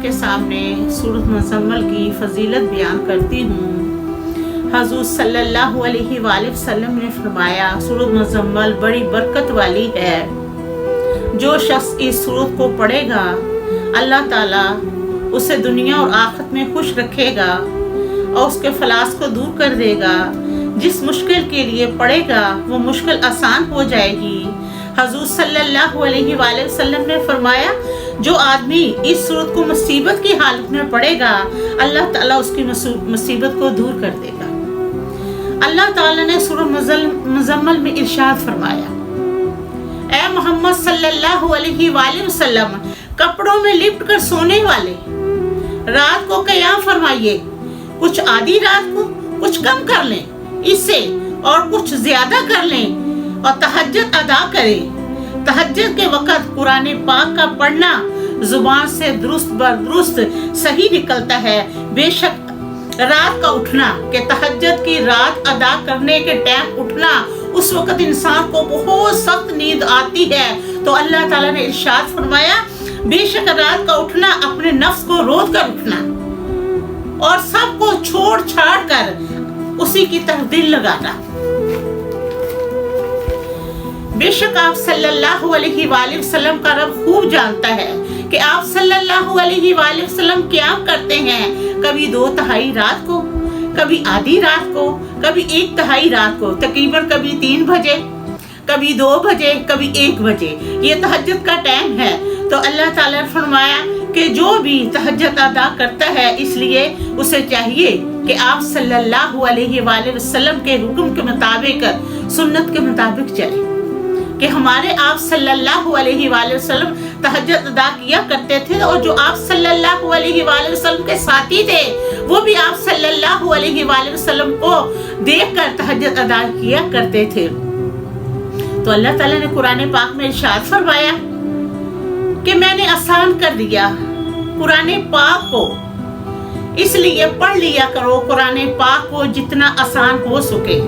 آپ کے سامنے سورۃ مزمل کی فضیلت بیان کرتی ہوں۔ حضور صلی اللہ علیہ وآلہ وسلم نے فرمایا سورۃ مزمل بڑی برکت والی ہے۔ جو شخص اس سورت کو پڑھے گا اللہ تعالیٰ اسے دنیا اور آخرت میں خوش رکھے گا اور اس کے فلاس کو دور کر دے گا۔ جس مشکل کے لیے پڑھے گا وہ مشکل آسان ہو جائے گی۔ حضور صلی اللہ علیہ وآلہ وسلم نے فرمایا جو آدمی اس سورت کو مصیبت کی حالت میں پڑھے گا اللہ تعالیٰ اس کی مصیبت کو دور کر دے گا۔ اللہ تعالیٰ نے سورۃ مزمل میں ارشاد فرمایا اے محمد صلی اللہ علیہ وآلہ وسلم کپڑوں میں لپٹ کر سونے والے رات کو قیام فرمائیے، کچھ آدھی رات کو کچھ کم کر لیں اس سے اور کچھ زیادہ کر لیں اور تہجد ادا کریں۔ تہجد کے وقت قرآن پاک کا پڑھنا زبان سے درست بردرست صحیح نکلتا ہے۔ بے شک رات کا اٹھنا کہ تہجد کی رات ادا کرنے کے ٹائم اٹھنا اس وقت انسان کو بہت سخت نیند آتی ہے، تو اللہ تعالیٰ نے ارشاد فرمایا بے شک رات کا اٹھنا اپنے نفس کو روک کر اٹھنا اور سب کو چھوڑ چھاڑ کر اسی کی طرف دل لگانا۔ بے شک آپ صلی اللہ علیہ وآلہ وسلم کا رب خوب جانتا ہے کہ آپ صلی اللہ علیہ وآلہ وسلم قیام کرتے ہیں، کبھی 2/3 رات کو، کبھی آدھی رات کو، کبھی 1/3 رات کو، تقریباً کبھی 3 بجے، کبھی 2 بجے، کبھی 1 بجے، یہ تہجد کا ٹائم ہے۔ تو اللہ تعالیٰ نے فرمایا کہ جو بھی تہجد ادا کرتا ہے اس لیے اسے چاہیے کہ آپ صلی اللہ علیہ وآلہ وسلم کے حکم کے مطابق سنت کے مطابق چلیں، کہ ہمارے آپ صلی اللہ علیہ وآلہ وسلم تہجد ادا کیا کرتے تھے، اور جو آپ صلی اللہ علیہ وآلہ وسلم کے ساتھی تھے وہ بھی آپ صلی اللہ علیہ وآلہ وسلم کو دیکھ کر تہجد ادا کیا کرتے تھے۔ تو اللہ تعالیٰ نے قرآن پاک میں ارشاد فرمایا کہ میں نے آسان کر دیا قرآن پاک کو، اس لیے پڑھ لیا کرو قرآن پاک کو جتنا آسان ہو سکے۔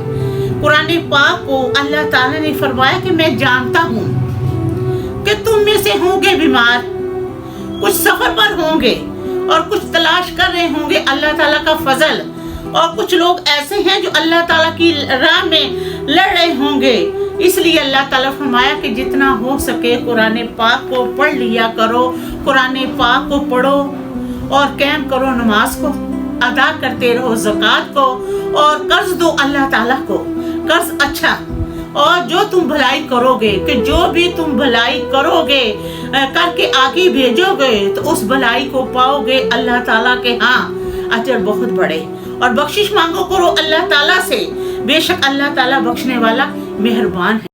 قرآن پاک کو اللہ تعالیٰ نے فرمایا کہ میں جانتا ہوں کہ تم میں سے ہوں گے بیمار، کچھ سفر پر ہوں گے اور کچھ تلاش کر رہے ہوں گے اللہ تعالیٰ کا فضل، اور کچھ لوگ ایسے ہیں جو اللہ تعالیٰ کی راہ میں لڑ رہے ہوں گے۔ اس لیے اللہ تعالیٰ فرمایا کہ جتنا ہو سکے قرآن پاک کو پڑھ لیا کرو، قرآن پاک کو پڑھو اور قائم کرو نماز کو، ادا کرتے رہو زکوٰۃ کو، اور قرض دو اللہ تعالیٰ کو، قرض اچھا، اور جو تم بھلائی کرو گے، کہ جو بھی تم بھلائی کرو گے کر کے آگے بھیجو گے تو اس بھلائی کو پاؤ گے اللہ تعالیٰ کے ہاں اجر بہت بڑے، اور بخشش مانگو کرو اللہ تعالیٰ سے، بے شک اللہ تعالیٰ بخشنے والا مہربان ہے۔